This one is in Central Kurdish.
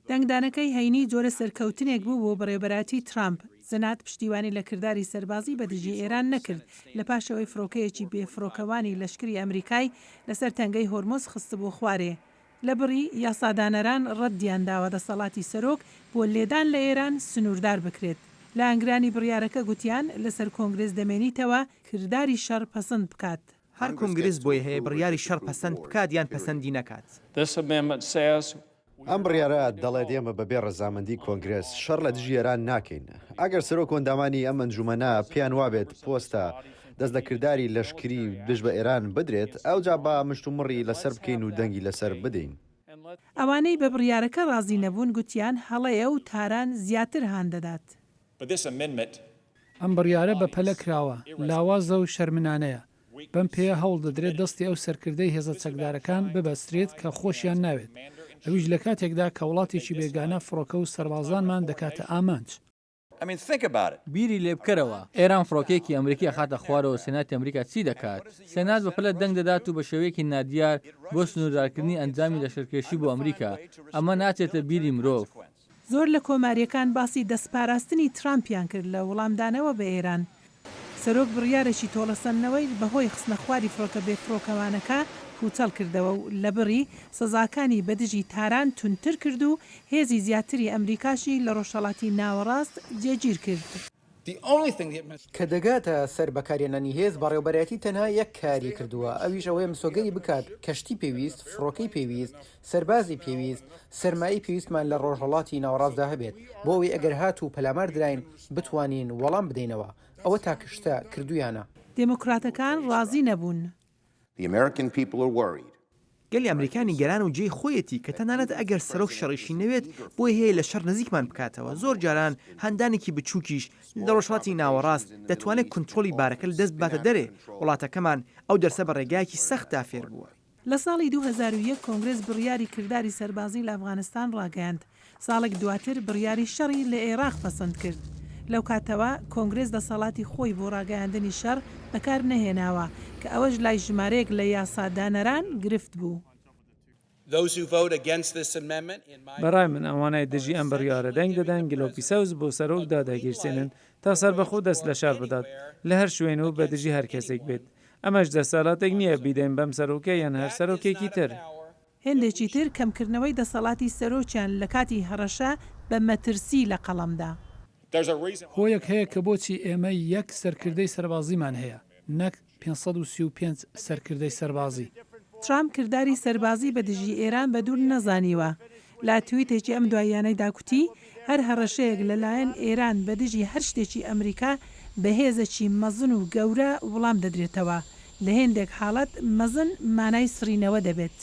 دەنگدانەکەی هەینی جۆرە سەرکەوتنێک بوو بۆ بەڕێوەبەراتی ترامپ. سەنات پشتیوانی لە کردداری سەربازی بە دژی ئێران نەکرد لە پاشەوەی فڕۆکەیەکی بێفڕۆکەوانی لەشکری ئەمریکای لەسەر تەنگەی هۆرمۆز خستە بۆ خوارێ. لە بڕی یاسادانەران ڕەتیان داوە دەسەڵاتی سەرۆک بۆ لێدان لە ئێران سنووردار بکرێت. لە ئەنگرانی بڕیارەکە گوتیان لەسەر کۆنگرس دەمێنیتەوە کردداری شەڕ پەسەند بکات. هەر کۆنگرس بۆی هەیە بڕیاری شەڕ پەسەند بکات یان پەسەندی نەکات. ئەم بڕیارە دەڵێت ئێمە بەبێ ڕەزامەندی کۆنگرس شەڕ لە دژی ئێران ناکەین. ئەگەر سەرۆک کۆندامانی ئەم ئەنجومەنە پێیان وابێت پۆستە دەست لە کردداری لەشکری دژ بە ئێران بدرێت ئەوجا با مشتومڕی لەسەر بکەین و دەنگی لەسەر بدەین. ئەوانەی بە بڕیارەکە ڕازی نەبوون گوتیان هەڵەیە و تاران زیاتر هان دەدات. ئەم بڕیارە بە پەلە کراوە لاوازە و شەرمنانەیە. بەم پێ هەوڵ دەدرێت دەستی ئەو سەرکردەی هێزە چەکدارەکان ببەسترێت کە خۆشیان ناوێت. ئەویش لە کاتێکدا کە وڵاتێکی بێگانە فڕۆکە و سەربازانمان دەکاتە ئامانج. بیری لێ بکەرەوە ئێران فڕۆکێکی ئەمریکی خاتە خوارەوە سیناتی ئەمریکا چی دەکات؟ سینات بە پلە دەنگ دەدات و بە شێوەیەکی نادیار بۆ سنووردارکردنی ئەنجامی لەشەرکێشی بۆ ئەمریکا. ئەمە ناچێتە بیری مرۆڤ. زۆر لە کۆماریەکان باسی دەستپاراستنی ترامپیان کرد لە وەڵامدانەوە بە ئێران. سەرۆک بڕیارێکی تۆڵەسەندنەوەی بەهۆی خستنە خواری فڕۆکە بێفڕۆکەوانەکە کوچەڵ کردەوە و لەبڕی سزاکانی بەدژی تاران تونتر کرد و هێزی زیاتری ئەمریکاشی لە ڕۆژهەڵاتی ناوەڕاست جێگیر کرد. کە دەگاتە سەر بەکارێنانی هێز بەڕێوەبەرەتی تەنها یەک کاری کردووە ئەویش ئەوەیە مسۆگەری بکات کەشتی پێویست فڕۆکەی پێویست سەربازی پێویست سەرمایی پێویستمان لە ڕۆژهەڵاتی ناوەڕاستدا هەبێت بۆ ئەوەی ئەگەر هات و پەلامار دراین بتوانین وەڵام بدەینەوە. ئەوە تاکشتە کردویانە. دموکراتەکان ڕازی نەبوون. گەلی ئەمریکانی گەران و جێی خۆیەتی کە تەنانەت ئەگەر سەرۆک شەڕیشی نەوێت بۆی هەیە لە شەڕ نزیکمان بکاتەوە. زۆر جاران هەندانێکی بچووکیش لە ڕۆژهەڵاتی ناوەڕاست دەتوانێت کنترۆلی بارەکە لە دەست باتە دەرێ. وڵاتەکەمان ئەو دەرسە بە ڕێگایەکی سەختدا فێر بووە. لە ساڵی 2001 کۆنگرس بڕیاری کردداری سەربازی لە ئەفغانستان ڕاگەیاند. ساڵێک دواتر بڕیاری شەڕی لە عێراق پەسەند کرد. لەو کاتەوە کۆنگرس دەسەڵاتی خۆی بۆ ڕاگەیاندنی شەڕ بەکار نەهێناوە کە ئەوەش لای ژمارەیەک لە یاسادانەران گرفت بوو. بەڕای من ئەوانای دژی ئەم بڕیارە دەنگ دەدەن گلۆپیسەوز بۆ سەرۆکدا داگیرسێنن تا سەربەخۆ دەست لە شار بدات لە هەر شوێن و بە دژی هەر کەسێک بێت. ئەمەش دەسەڵاتێک نییە بیدەین بەم سەرۆکە یان هەر سەرۆکێکی تر. هێندێکی تر کەمکردنەوەی دەسەڵاتی سەرۆکیان لە کاتی هەڕەشە بە مەترسی لە قەڵەمدا. هۆیەک هەیە کە بۆچی ئێمە یەک سەرکردەی سەربازیمان هەیە نەک 535 سەرکردەی سەربازی. ترامپ کردداری سەربازی بە دژی ئێران بە دوور نەزانیوە. لا تویتێکی ئەم دواییانەی داکوتی هەر هەڕەشەیەک لەلایەن ئێران بە دژی هەر شتێکی ئەمریکا بە هێزێکی مەزن و گەورە وەڵام دەدرێتەوە. لە هێندێک حاڵەت مەزن مانای سڕینەوە دەبێت.